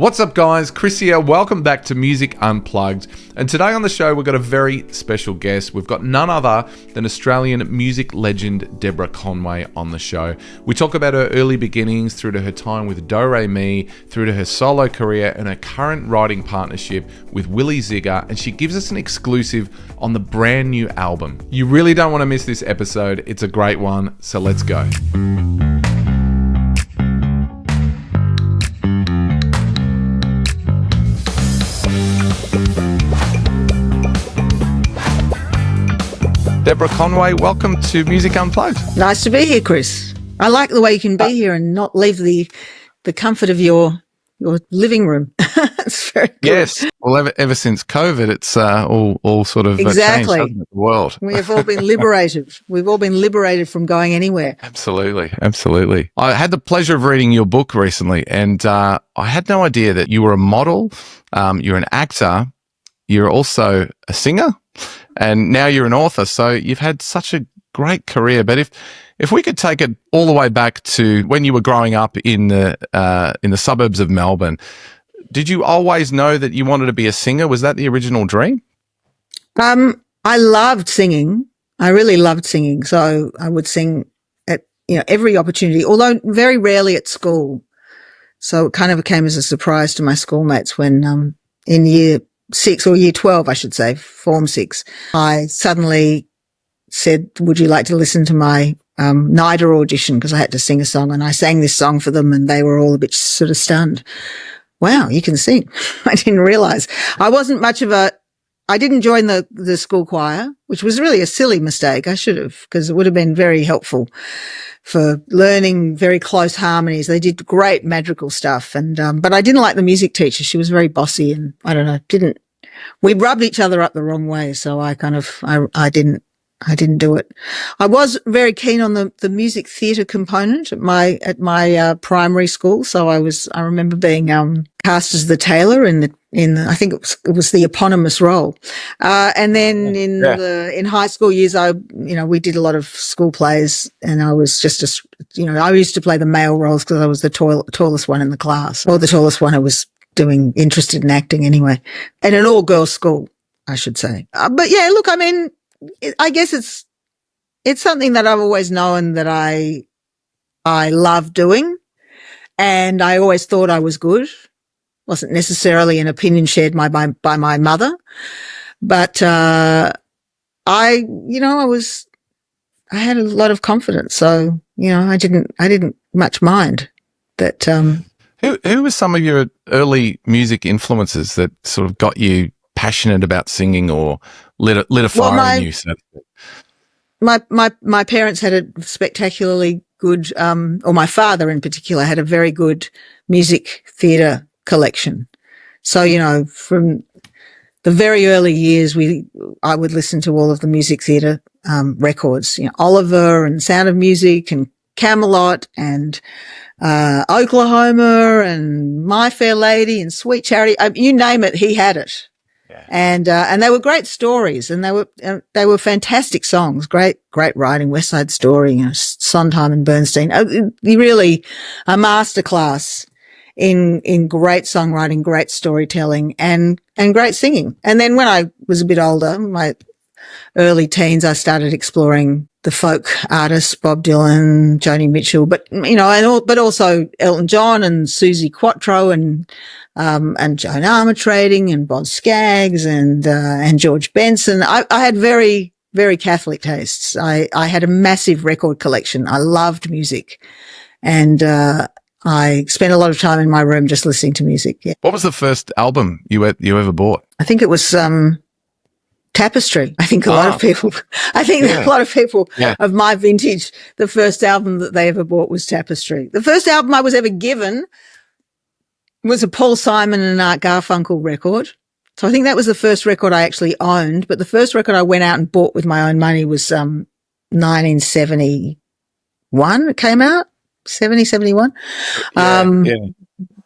What's up, guys? Chris here. Welcome back to Music Unplugged. And today on the show, we've got a very special guest. We've got none other than Australian music legend Deborah Conway on the show. We talk about her early beginnings through to her time with Do Re Mi, through to her solo career and her current writing partnership with Willy Zygier. And she gives us an exclusive on the brand new album. You really don't want to miss this episode. It's a great one. So let's go. Deborah Conway, welcome to Music Unplugged. Nice to be here, Chris. I like the way you can be here and not leave the comfort of your living room. It's very good. Yes. Well, ever since COVID, it's all sort of exactly. changed, hasn't it, the world. We have all been liberated. We've all been liberated from going anywhere. Absolutely. Absolutely. I had the pleasure of reading your book recently, and I had no idea that you were a model, you're an actor, you're also a singer, and now you're an author. So you've had such a great career. But if we could take it all the way back to when you were growing up in the suburbs of Melbourne, did you always know that you wanted to be a singer? Was that the original dream? I loved singing. I really loved singing. So I would sing at every opportunity, although very rarely at school. So it kind of came as a surprise to my schoolmates when in year 6 or year 12, I should say, form 6, I suddenly said, would you like to listen to my NIDA audition? Because I had to sing a song, and I sang this song for them, and they were all a bit sort of stunned. Wow, you can sing. I didn't realize. I didn't join the school choir, which was really a silly mistake. I should have, because it would have been very helpful for learning very close harmonies. They did great madrigal stuff. But I didn't like the music teacher. She was very bossy, and I don't know, we rubbed each other up the wrong way. So I didn't do it. I was very keen on the music theatre component at my primary school. So I remember being cast as the tailor in I think it was the eponymous role. And then in high school years, we did a lot of school plays, and I was just I used to play the male roles because I was the tallest one in the class, or the tallest one who was interested in acting anyway, and an all-girls school, I should say. But yeah, look, I mean, I guess it's something that I've always known that I love doing, and I always thought I was good. Wasn't necessarily an opinion shared by my mother, but I had a lot of confidence, so I didn't much mind that. Who were some of your early music influences that sort of got you passionate about singing or lit a fire in you? So my parents had a spectacularly good, or my father in particular had a very good music theatre collection. So from the very early years, I would listen to all of the music theatre records, Oliver and Sound of Music and Camelot and Oklahoma and My Fair Lady and Sweet Charity. You name it, he had it. Yeah. And they were great stories, and they were fantastic songs. Great writing. West Side Story, Sondheim and Bernstein. Really a masterclass in great songwriting, great storytelling, and great singing. And then when I was a bit older, my early teens, I started exploring the folk artists, Bob Dylan, Joni Mitchell, but but also Elton John and Susie Quatro and Joan Armatrading and Bon Skaggs and George Benson. I had very, very Catholic tastes. I had a massive record collection. I loved music, and I spent a lot of time in my room just listening to music. Yeah. What was the first album you ever bought? I think it was Tapestry. I think a lot of people of my vintage, the first album that they ever bought was Tapestry. The first album I was ever given was a Paul Simon and Art Garfunkel record. So I think that was the first record I actually owned, but the first record I went out and bought with my own money was 1971. It came out, 70, 71. And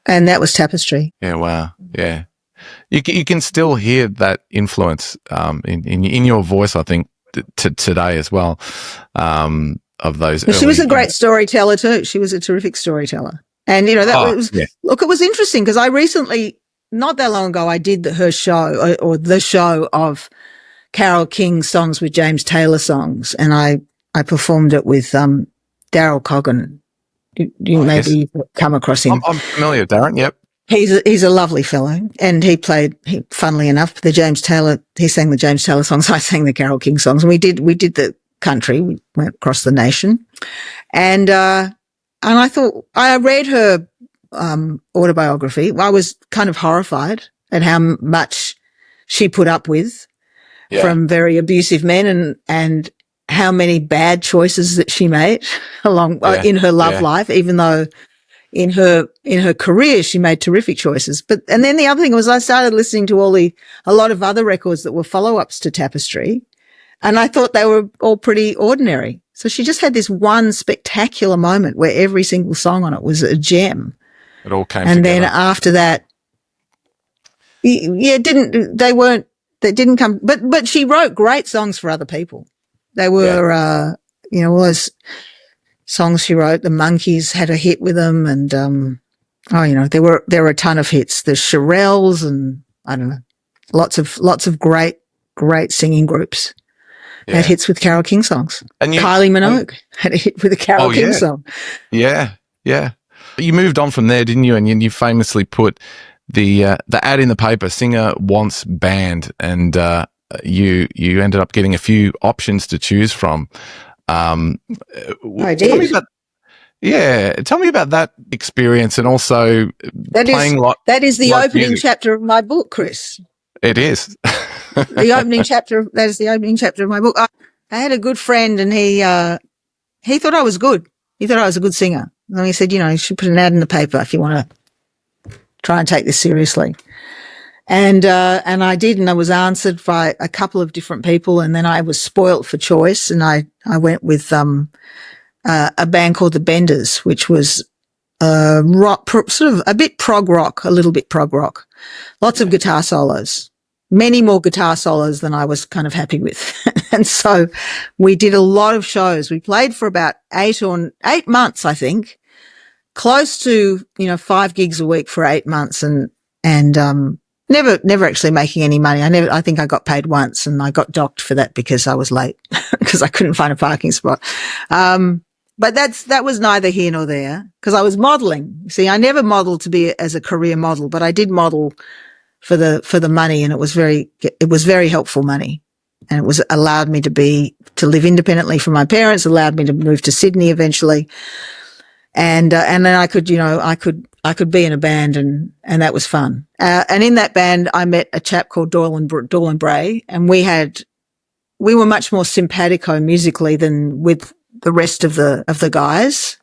that was Tapestry. Yeah, wow. Yeah. You can still hear that influence in your voice, I think, today as well, of those. She was a great storyteller too. She was a terrific storyteller. And, you know, Yeah. look, it was interesting because I recently, not that long ago, I did her show or the show of Carole King's songs with James Taylor songs. And I performed it with, Daryl Coggan. You maybe come across him. I'm familiar, Darren. Yep. He's a lovely fellow, and funnily enough, he sang the James Taylor songs. I sang the Carole King songs, and we did the country. We went across the nation, and I thought, I read her autobiography. I was kind of horrified at how much she put up with from very abusive men, and how many bad choices that she made in her love life, even though in her career she made terrific choices. And then the other thing was, I started listening to a lot of other records that were follow-ups to Tapestry, and I thought they were all pretty ordinary. So she just had this one spectacular moment where every single song on it was a gem. It all came and together. Then after that, they didn't come, but she wrote great songs for other people. They were, all those songs she wrote. The Monkees had a hit with them, and there were a ton of hits. The Shirelles, and I don't know, lots of great singing groups had hits with Carole King songs. And Kylie Minogue had a hit with a Carole King song. Yeah. You moved on from there, didn't you? And you famously put the ad in the paper, singer wants band, and you ended up getting a few options to choose from. I did. Tell me about that experience, and also that is the opening music. Chapter of my book, Chris. It is. That is the opening chapter of my book. I had a good friend, and he thought I was good. He thought I was a good singer. And he said, you should put an ad in the paper if you want to try and take this seriously. And I did, and I was answered by a couple of different people, and then I was spoilt for choice, and I went with a band called the Benders, which was rock, sort of a bit prog rock, a little bit prog rock, lots of guitar solos, many more guitar solos than I was kind of happy with. And so we did a lot of shows. We played for about 8 months, I think, close to 5 gigs a week for 8 months, and never actually making any money. I think I got paid once, and I got docked for that because I was late because I couldn't find a parking spot. But that was neither here nor there, because I was modeling. See, I never modeled to be as a career model, but I did model for the money, and it was very helpful money. And it was allowed me to live independently from my parents, allowed me to move to Sydney eventually. And then I could be in a band, and that was fun. And in that band, I met a chap called Doyle and Bray, and we were much more simpatico musically than with the rest of the guys.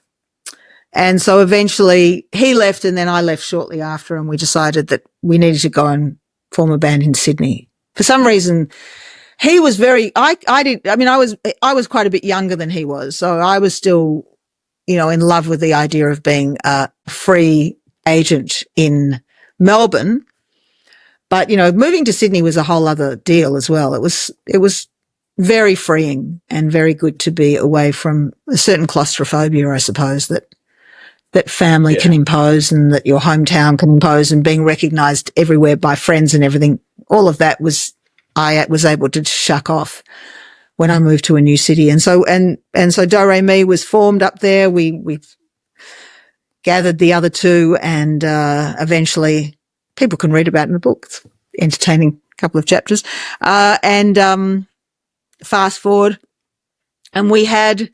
And so eventually he left, and then I left shortly after, and we decided that we needed to go and form a band in Sydney. For some reason, he was I was quite a bit younger than he was, so I was still in love with the idea of being a free agent in Melbourne. But, moving to Sydney was a whole other deal as well. It was very freeing and very good to be away from a certain claustrophobia, I suppose, that family can impose, and that your hometown can impose, and being recognised everywhere by friends and everything. All of that I was able to shuck off when I moved to a new city. And so Do Re Mi was formed up there. We gathered the other two, and eventually people can read about it in the book. It's entertaining couple of chapters. Fast forward, and we had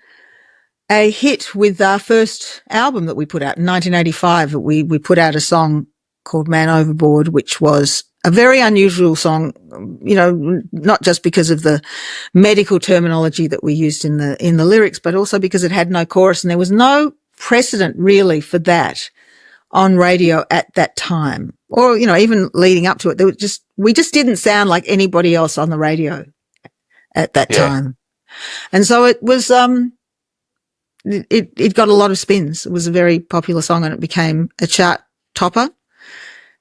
a hit with our first album that we put out in 1985. We put out a song called Man Overboard, which was a very unusual song, not just because of the medical terminology that we used in the lyrics, but also because it had no chorus, and there was no precedent really for that on radio at that time, or even leading up to it. We just didn't sound like anybody else on the radio at that time, and so it was. It got a lot of spins. It was a very popular song, and it became a chart topper,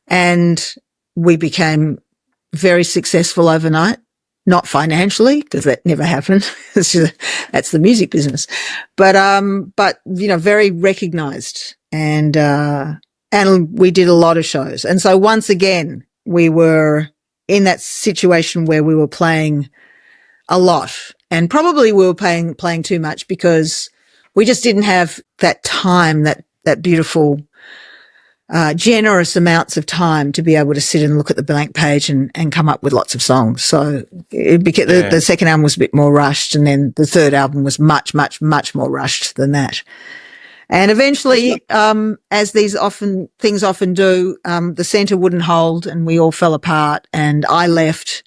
and we became very successful overnight. Not financially, because that never happened. That's the music business, but very recognised and we did a lot of shows. And so once again, we were in that situation where we were playing a lot, and probably we were playing too much because we just didn't have that time, that beautiful, generous amounts of time to be able to sit and look at the blank page and come up with lots of songs. So it became, the second album was a bit more rushed, and then the third album was much, much, much more rushed than that. And eventually, as things often do, the centre wouldn't hold, and we all fell apart, and I left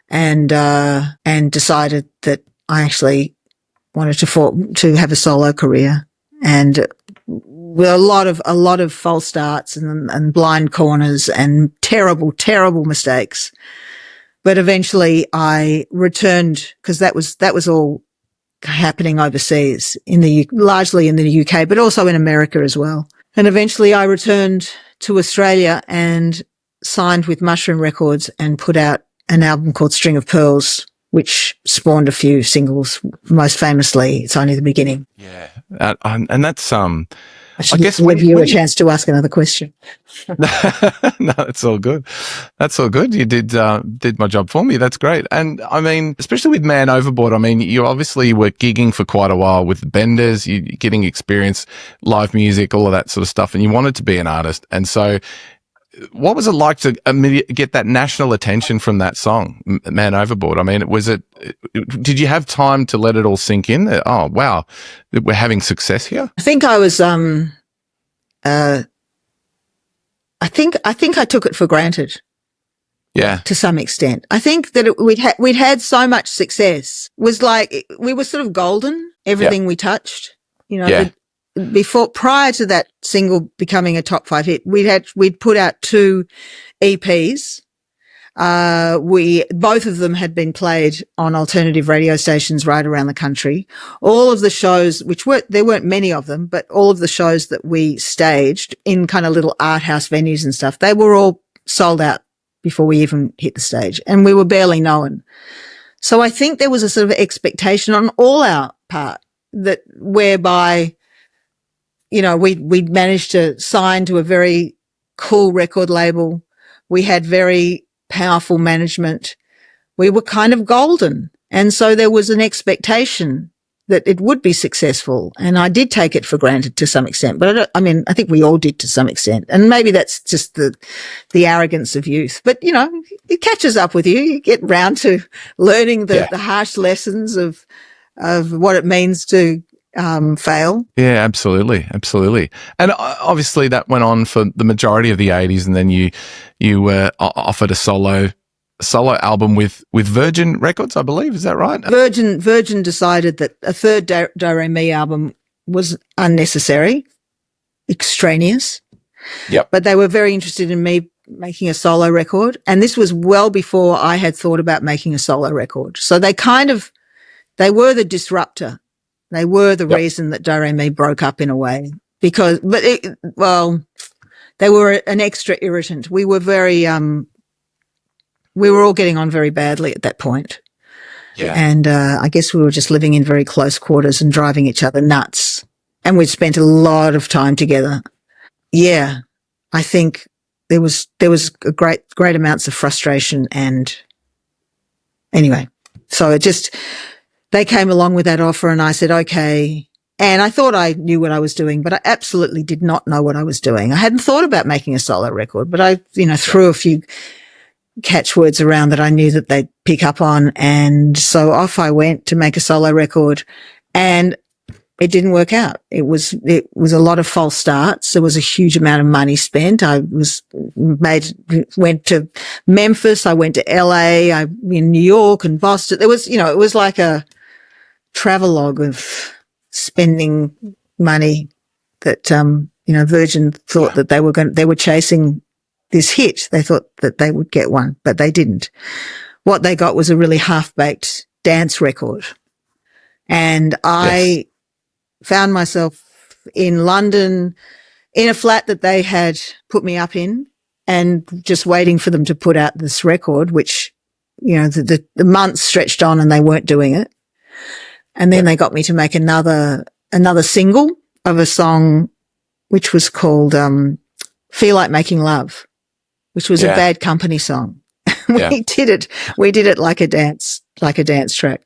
and decided that I actually wanted to have a solo career, and with a lot of false starts and blind corners and terrible mistakes. But eventually I returned, because that was all happening overseas, largely in the UK, but also in America as well. And eventually I returned to Australia and signed with Mushroom Records and put out an album called String of Pearls, which spawned a few singles. Most famously, It's Only the Beginning. Yeah. And that's, I should give you a chance to ask another question. No, it's all good. That's all good. You did my job for me. That's great. And I mean, especially with Man Overboard, I mean, you obviously were gigging for quite a while with Benders, you getting experience, live music, all of that sort of stuff, and you wanted to be an artist. And so what was it like to get that national attention from that song, Man Overboard? I mean, did you have time to let it all sink in? Oh, wow, we're having success here. I think I was, I think I took it for granted. Yeah. To some extent. I think that we'd had so much success. It was like, we were sort of golden, everything we touched, you know. Yeah. Prior to that single becoming a top 5 hit, we'd put out 2 EPs. Both of them had been played on alternative radio stations right around the country. All of the shows, there weren't many of them, but all of the shows that we staged in kind of little art house venues and stuff, they were all sold out before we even hit the stage, and we were barely known. So I think there was a sort of expectation on all our part whereby, you know, we'd managed to sign to a very cool record label. We had very powerful management. We were kind of golden. And so there was an expectation that it would be successful. And I did take it for granted to some extent, but I think we all did to some extent. And maybe that's just the arrogance of youth, but you know, it catches up with you. You get round to learning the harsh lessons of what it means to fail. Yeah, absolutely. And obviously that went on for the majority of the 80s, and then you were offered a solo album with Virgin Records, I believe. Is that right? Virgin decided that a third Do Re Mi album was unnecessary, extraneous. Yep. But they were very interested in me making a solo record, and this was well before I had thought about making a solo record. So they were the disruptor. They were the reason that Do Re Mi broke up in a way, they were an extra irritant. We were we were all getting on very badly at that point. Yeah. And I guess we were just living in very close quarters and driving each other nuts. And we'd spent a lot of time together. Yeah. I think there was a great amounts of frustration, and anyway, so they came along with that offer, and I said, okay. And I thought I knew what I was doing, but I absolutely did not know what I was doing. I hadn't thought about making a solo record, but I, threw a few catchwords around that I knew that they'd pick up on. And so off I went to make a solo record, and it didn't work out. It was a lot of false starts. There was a huge amount of money spent. Went to Memphis. I went to LA. In New York and Boston. There was, it was like a travelogue of spending money that, Virgin thought that they were chasing this hit. They thought that they would get one, but they didn't. What they got was a really half-baked dance record. And I found myself in London in a flat that they had put me up in, and just waiting for them to put out this record, which, the months stretched on and they weren't doing it. And then they got me to make another single of a song which was called Feel Like Making Love, which was a Bad Company song. We did it like a dance track.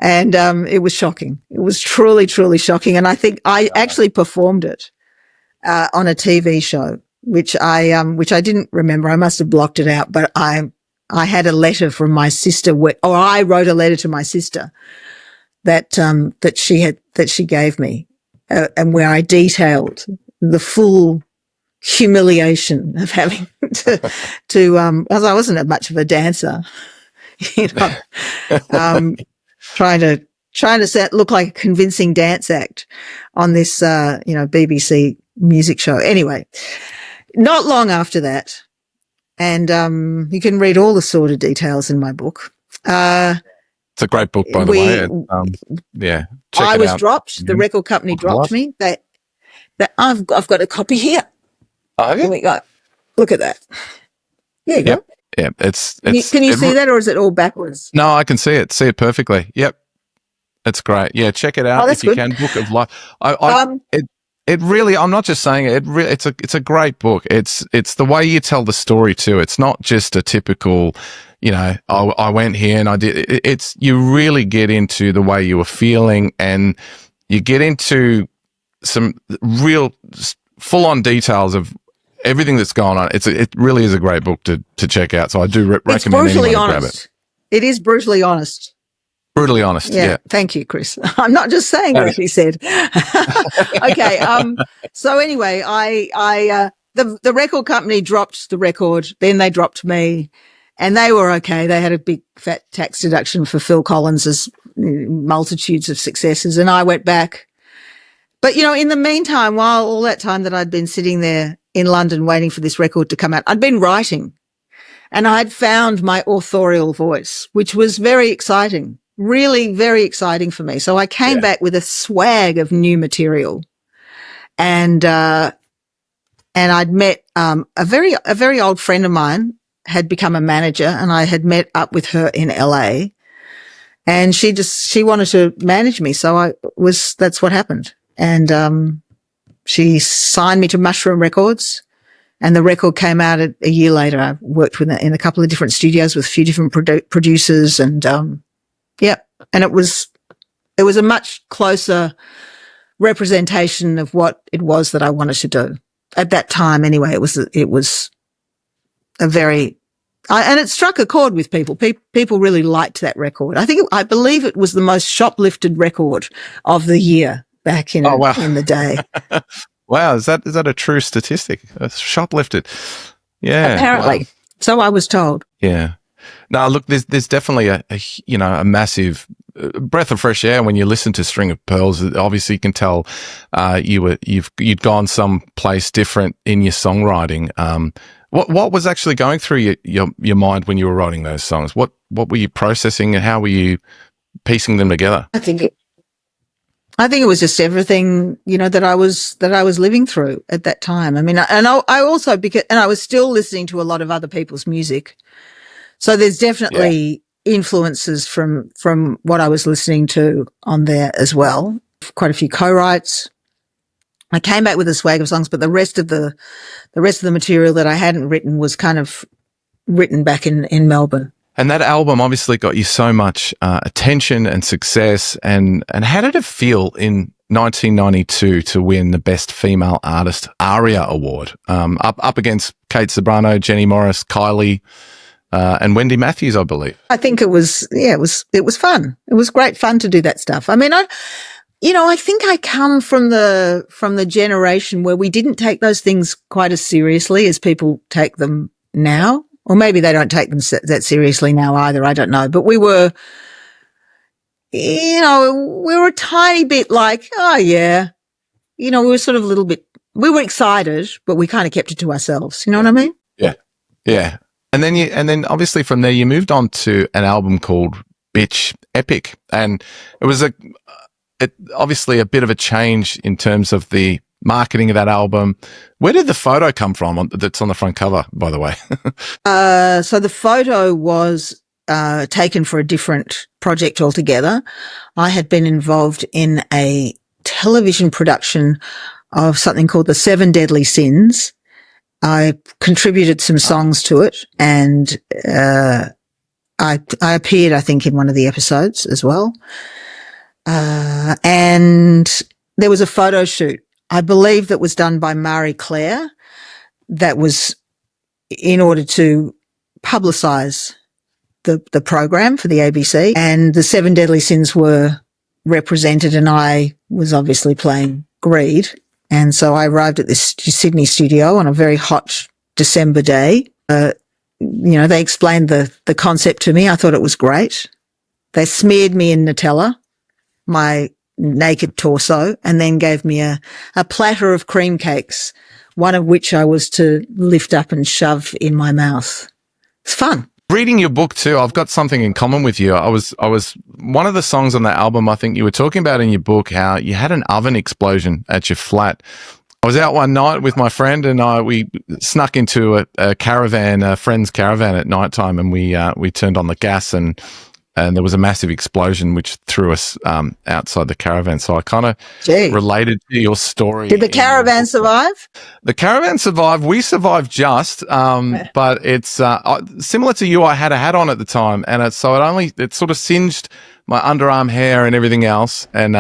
And it was shocking. It was truly, truly shocking. And I think I actually performed it on a TV show, which I didn't remember. I must have blocked it out, but I had a letter from my sister, or I wrote a letter to my sister that she gave me, and where I detailed the full humiliation of having to as I wasn't much of a dancer, you know, trying to look like a convincing dance act on this, BBC music show. Anyway, not long after that, and you can read all the sort of details in my book. It's a great book, by the way. Check I it was out. dropped. The record company dropped me. That I've got a copy here. Oh, Here we go. Look at that. There you go. Yeah, Can you see that, or is it all backwards? No, I can see it. See it perfectly. Yep, it's great. Yeah, check it out if you can. Book of Life. It really. I'm not just saying it. It's a great book. It's the way you tell the story too. It's not just a typical, I went here and I did. It's you really get into the way you were feeling, and you get into some real full-on details of everything that's going on. It really is a great book to check out. So I do recommend anyone to grab it. It is brutally honest. Brutally honest. Yeah. Thank you, Chris. I'm not just saying what he said. Okay. So anyway, the record company dropped the record. Then they dropped me, and they were okay. They had a big fat tax deduction for Phil Collins's multitudes of successes, and I went back. But in the meantime, while all that time that I'd been sitting there in London waiting for this record to come out, I'd been writing, and I'd found my authorial voice, which was very exciting, really very exciting for me. So I came back with a swag of new material, and I'd met a very old friend of mine had become a manager, and I had met up with her in LA, and she wanted to manage me. So that's what happened. And she signed me to Mushroom Records, and the record came out a year later. I worked in a couple of different studios with a few different producers, and and it was a much closer representation of what it was that I wanted to do at that time. Anyway, it was a very and it struck a chord with people. People really liked that record. I believe it was the most shoplifted record of the year back in the day. Wow, is that a true statistic? Shoplifted. Yeah. Apparently. Wow. So I was told. Yeah. No, look, there's definitely a massive breath of fresh air when you listen to String of Pearls. Obviously, you can tell you'd gone someplace different in your songwriting. What was actually going through your mind when you were writing those songs? What were you processing, and how were you piecing them together? I think it was just everything, that I was living through at that time. I mean, I also, and I was still listening to a lot of other people's music. So there's definitely influences from what I was listening to on there as well. Quite a few co-writes. I came back with a swag of songs, but the rest of the material that I hadn't written was kind of written back in Melbourne. And that album obviously got you so much attention and success. And how did it feel in 1992 to win the Best Female Artist ARIA Award, up against Kate Ceberano, Jenny Morris, Kylie, and Wendy Matthews, I believe? I think it was fun. It was great fun to do that stuff. I mean, I think I come from the generation where we didn't take those things quite as seriously as people take them now. Or maybe they don't take them that seriously now either. I don't know. But we were, we were a tiny bit like, oh yeah. We were sort of a little bit, we were excited, but we kind of kept it to ourselves. You know what I mean? Yeah. Yeah. And then obviously from there you moved on to an album called Bitch Epic. And it was obviously a bit of a change in terms of the marketing of that album. Where did the photo come from that's on the front cover, by the way? So the photo was taken for a different project altogether. I had been involved in a television production of something called the Seven Deadly Sins. I contributed some songs to it, and I appeared, I think, in one of the episodes as well. And there was a photo shoot, I believe, that was done by Marie Claire, that was in order to publicise the program for the ABC, and the Seven Deadly Sins were represented, and I was obviously playing Greed. And so I arrived at this Sydney studio on a very hot December day. They explained the concept to me. I thought it was great. They smeared me in Nutella, my naked torso, and then gave me a platter of cream cakes, one of which I was to lift up and shove in my mouth. It's fun. Reading your book too, I've got something in common with you. I was one of the songs on that album, I think you were talking about in your book, how you had an oven explosion at your flat. I was out one night with my friend, and we snuck into a caravan, a friend's caravan at nighttime, and we turned on the gas, and there was a massive explosion which threw us outside the caravan. So I kind of related to your story. Did the caravan survive? The caravan survived. We survived just, but it's similar to you. I had a hat on at the time, and it sort of singed my underarm hair and everything else. And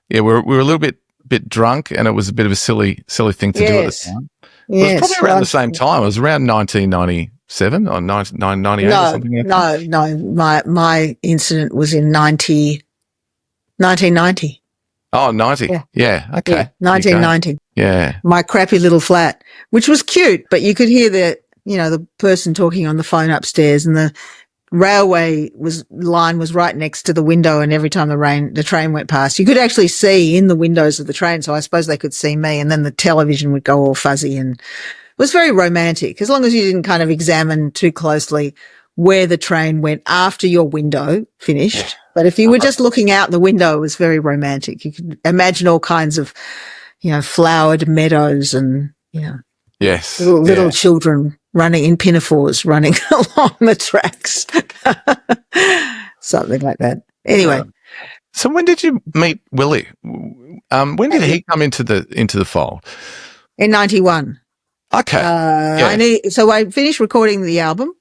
we were a little bit drunk, and it was a bit of a silly thing to do at the time. It was probably around the same time. It was around 1997 or 1998 or something like that. No. My incident was in 1990. Oh, 90. Yeah. Okay. Yeah, 1990. Yeah. My crappy little flat, which was cute, but you could hear the person talking on the phone upstairs, and the railway line was right next to the window, and every time the train went past, you could actually see in the windows of the train. So I suppose they could see me, and then the television would go all fuzzy, and it was very romantic, as long as you didn't kind of examine too closely where the train went after your window finished. Yeah. But if you were just looking out the window, it was very romantic. You could imagine all kinds of, flowered meadows and, yes, little children running in pinafores, running along the tracks, something like that. Anyway. So when did you meet Willy? When did he come into the fold? In 91. Okay. So I finished recording the album,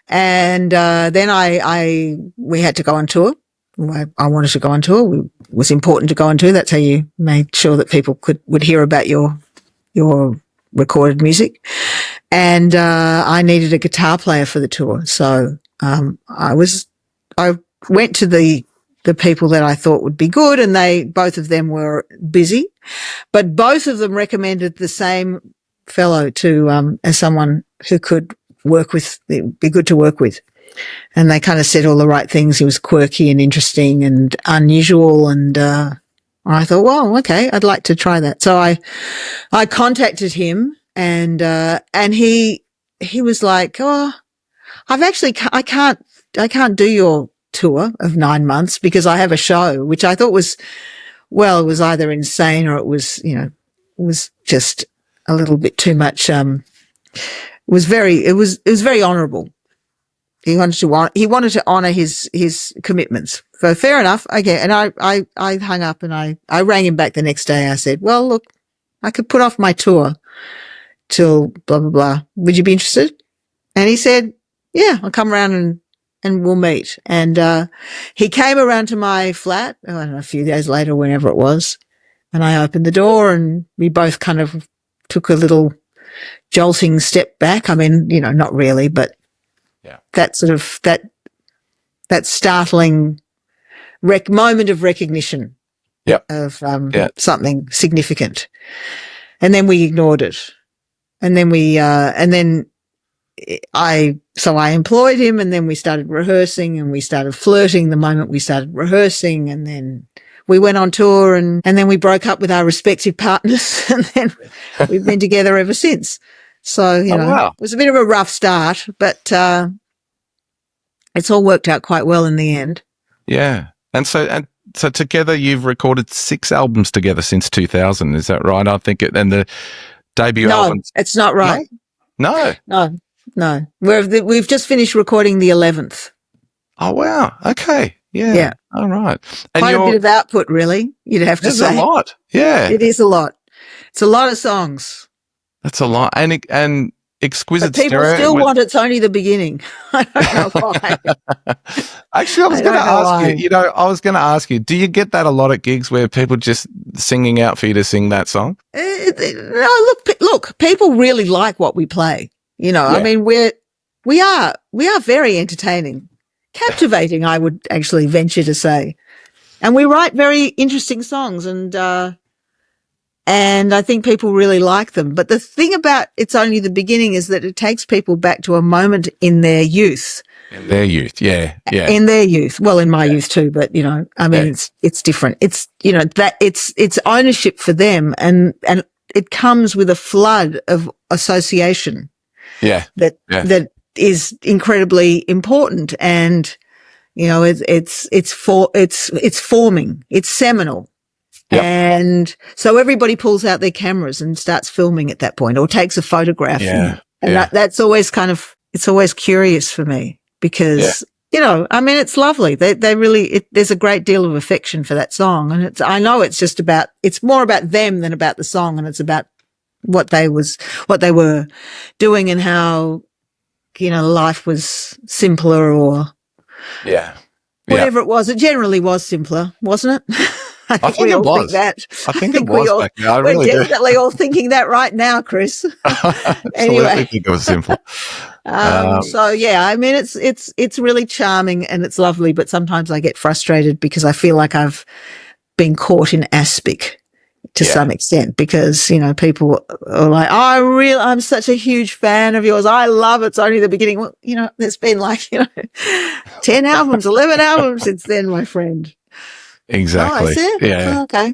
and then we had to go on tour. I wanted to go on tour. It was important to go on tour. That's how you made sure that people would hear about your recorded music. And I needed a guitar player for the tour, so I went to the people that I thought would be good, and both of them were busy, but both of them recommended the same fellow to as someone who could be good to work with. And they kind of said all the right things. He was quirky and interesting and unusual, and I thought, well, okay, I'd like to try that. So I contacted him, and he was like, oh, I can't do your tour of 9 months because I have a show, which I thought was either insane or it was just a little bit too much. It was very honourable. He wanted to honour his commitments. So fair enough. Okay. And I hung up, and I rang him back the next day. I said, well, look, I could put off my tour till blah, blah, blah. Would you be interested? And he said, yeah, I'll come around and we'll meet. And he came around to my flat, I don't know, a few days later, whenever it was. And I opened the door, and we both kind of took a little jolting step back. I mean, not really, but that sort of, that startling moment of recognition of something significant. And then we ignored it. And then I employed him, and then we started rehearsing, and we started flirting the moment we started rehearsing, and then we went on tour, and then we broke up with our respective partners, and then we've been together ever since. So, it was a bit of a rough start, but it's all worked out quite well in the end. Yeah. And so together you've recorded 6 albums together since 2000, is that right? I think and the debut album. No, it's not right. No. We've just finished recording the 11th. Oh, wow. Okay. Yeah. Yeah. All right. And Quite a bit of output, really, you'd have to there's say. a lot. Yeah. It is a lot. It's a lot of songs. That's a lot. And exquisite But people stereo. still want It's Only the Beginning. I don't know why. Actually, I was I going to don't know ask why. you, I was going to ask you, do you get that a lot at gigs where people just singing out for you to sing that song? No, look, people really like what we play. You know, I mean, we are very entertaining, captivating, I would actually venture to say. And we write very interesting songs, and I think people really like them. But the thing about It's Only the Beginning is that it takes people back to a moment in their youth. In their youth, yeah. In their youth. Well, in my youth too, but, you know, I mean, it's different. It's, you know, that it's ownership for them, and it comes with a flood of association. Yeah. That is incredibly important. And, you know, it's forming, it's seminal. Yep. And so everybody pulls out their cameras and starts filming at that point, or takes a photograph. Yeah. And that's always it's always curious for me, because, you know, I mean, it's lovely. They really, there's a great deal of affection for that song. And I know it's more about them than about the song. And it's about what they were doing, and how, you know, life was simpler, or whatever it was. It generally was simpler, wasn't it? I think we all think that. I think it was back then. I really we're definitely all thinking that right now, Chris. Anyway, I think it was simple. So yeah, I mean, it's really charming and it's lovely, but sometimes I get frustrated because I feel like I've been caught in aspic to some extent, because, you know, people are like, oh, I'm such a huge fan of yours. I love It's Only the Beginning. Well, you know, there's been like, you know, 10 albums, 11 albums since then, my friend. Exactly. Oh, is it? Yeah. Oh, okay.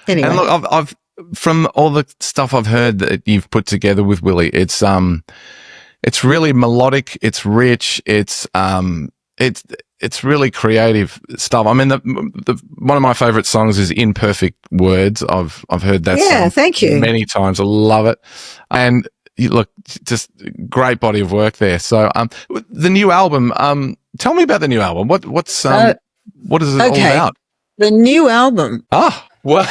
Anyway. And look, I've from all the stuff I've heard that you've put together with Willy, it's really melodic, it's rich, it's really creative stuff. I mean, the one of my favorite songs is Imperfect Words. I've heard that song thank you. many times. I love it. And you look, just great body of work there. So the new album, tell me about the new album. What is it all about? The new album. Oh, well,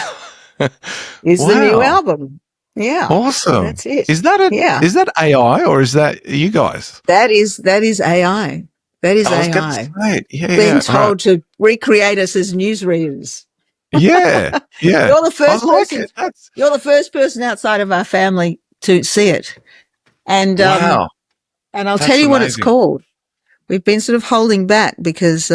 is the new album. Yeah. Awesome. That's it. Is that is that AI or is that you guys? That is AI. That is AI. Right. Yeah. Being told to recreate us as newsreaders. Yeah. Yeah. You're the first person. You're the first person outside of our family to see it. And wow. And I'll tell you what it's called. We've been sort of holding back because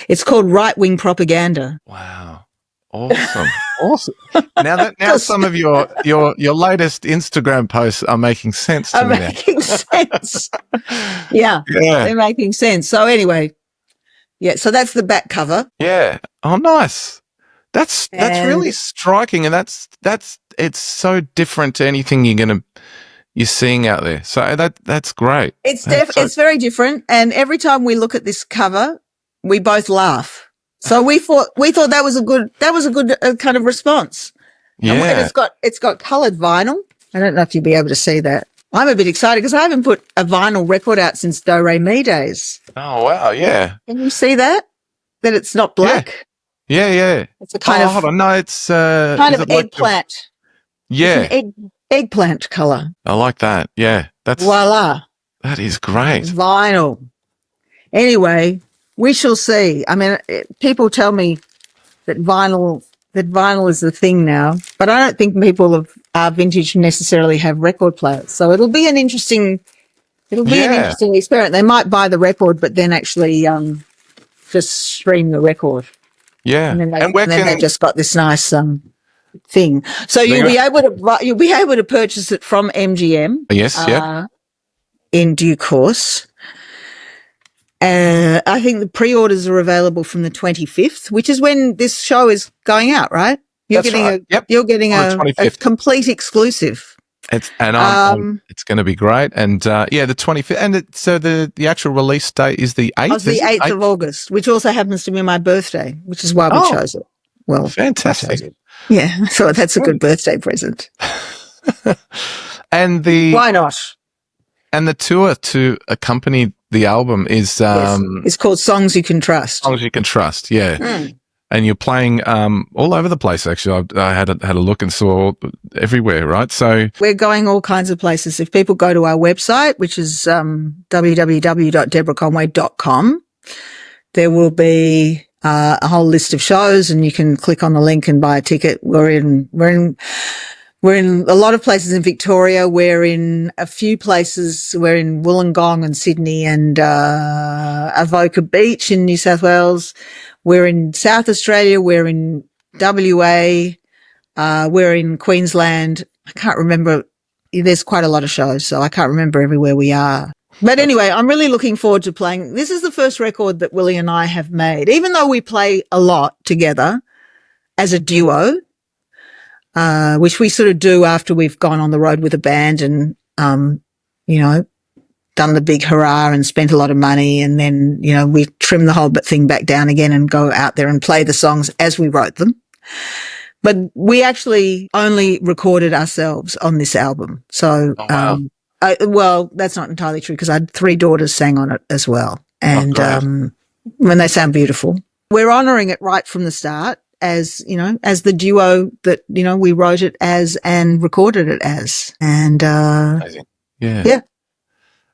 it's called Right-Wing Propaganda. Wow. Awesome. Awesome. Now some of your latest Instagram posts are making sense to me. Making sense. Yeah. They're making sense. So anyway, so that's the back cover. Yeah. Oh, nice. That's really striking, and it's so different to anything you're seeing out there. So that's great. It's very different, and every time we look at this cover, we both laugh. So we thought that was a good kind of response. Yeah. And it's got coloured vinyl. I don't know if you'll be able to see that. I'm a bit excited because I haven't put a vinyl record out since Do Re Mi days. Oh wow, yeah. Can you see that? That it's not black. Yeah. It's a kind of, hold on. No, it's kind of eggplant. Yeah. It's an eggplant colour. I like that. Yeah. Voila. That is great. Vinyl. Anyway, we shall see. I mean, people tell me that vinyl is the thing now, but I don't think people of our vintage necessarily have record players. So it'll be an interesting experiment. They might buy the record, but then actually just stream the record. Yeah, and then they just got this nice thing. So you'll be able to purchase it from MGM. Yes, in due course. I think the pre-orders are available from the 25th, which is when this show is going out, right? You're You're getting a complete exclusive. It's going to be great. And the 25th. And so the actual release date is the 8th. It's the 8th of August, which also happens to be my birthday, which is why we chose it. Well, fantastic. Yeah, so that's a good birthday present. And why not? And the tour to accompany the album is Yes. It's called Songs You Can Trust. Songs You Can Trust. Yeah. Mm. And you're playing all over the place. Actually, I had a look and saw everywhere. Right, so we're going all kinds of places. If people go to our website, which is www.deborahconway.com, there will be a whole list of shows, and you can click on the link and buy a ticket. We're in a lot of places in Victoria. We're in a few places. We're in Wollongong and Sydney and Avoca Beach in New South Wales. We're in South Australia. We're in WA. We're in Queensland. I can't remember. There's quite a lot of shows, so I can't remember everywhere we are. But anyway, I'm really looking forward to playing. This is the first record that Willy and I have made, even though we play a lot together as a duo, which we sort of do after we've gone on the road with a band and, done the big hurrah and spent a lot of money. And then, we trim the whole thing back down again and go out there and play the songs as we wrote them. But we actually only recorded ourselves on this album. So, oh, wow. well, that's not entirely true because I had 3 daughters sang on it as well. And, when they sound beautiful, we're honoring it right from the start as, as the duo that, we wrote it as and recorded it as. And, amazing. Yeah.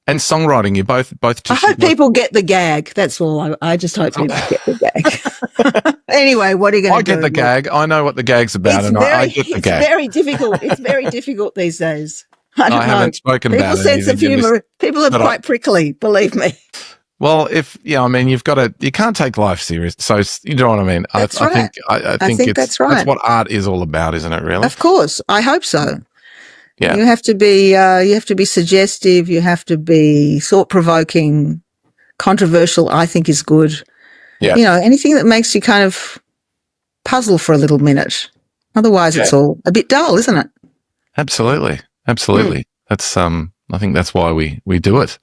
And songwriting, you both. I hope people get the gag. That's all. I just hope people get the gag. Anyway, what are you going to do? I get the gag. I know what the gag's about, I get the gag. It's very difficult. It's very difficult these days. I haven't spoken People's about it. People's sense of humour. People are quite prickly, believe me. Well, you can't take life serious. So you know what I mean? That's right. I think that's right. That's what art is all about, isn't it, really? Of course. I hope so. Yeah. You have to be suggestive. You have to be thought-provoking. Controversial, I think, is good. Yeah. Anything that makes you kind of puzzle for a little minute. Otherwise, it's all a bit dull, isn't it? Absolutely. That's I think that's why we do it.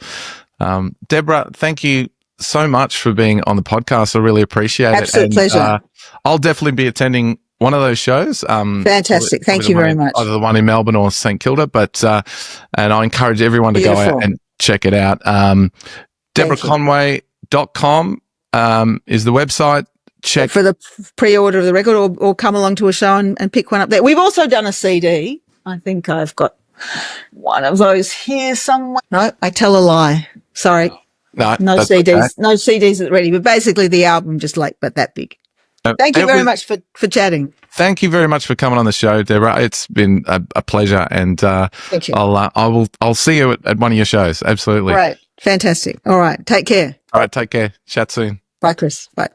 Deborah, thank you so much for being on the podcast. I really appreciate it. Absolute pleasure. I'll definitely be attending one of those shows. Fantastic. Thank you very much. Either the one in Melbourne or St Kilda, and I encourage everyone to go out and check it out. DeborahConway.com is the website. Check for the pre-order of the record or come along to a show and pick one up there. We've also done a CD. I think I've got one of those here somewhere. No, I tell a lie. Sorry. No CDs. Okay. No CDs ready, but basically the album just but that big. Thank you very much for chatting. Thank you very much for coming on the show, Deborah. It's been a pleasure, and thank you. I'll see you at one of your shows. Absolutely. Right. Fantastic. All right. Take care. All right. Take care. Chat soon. Bye, Chris. Bye.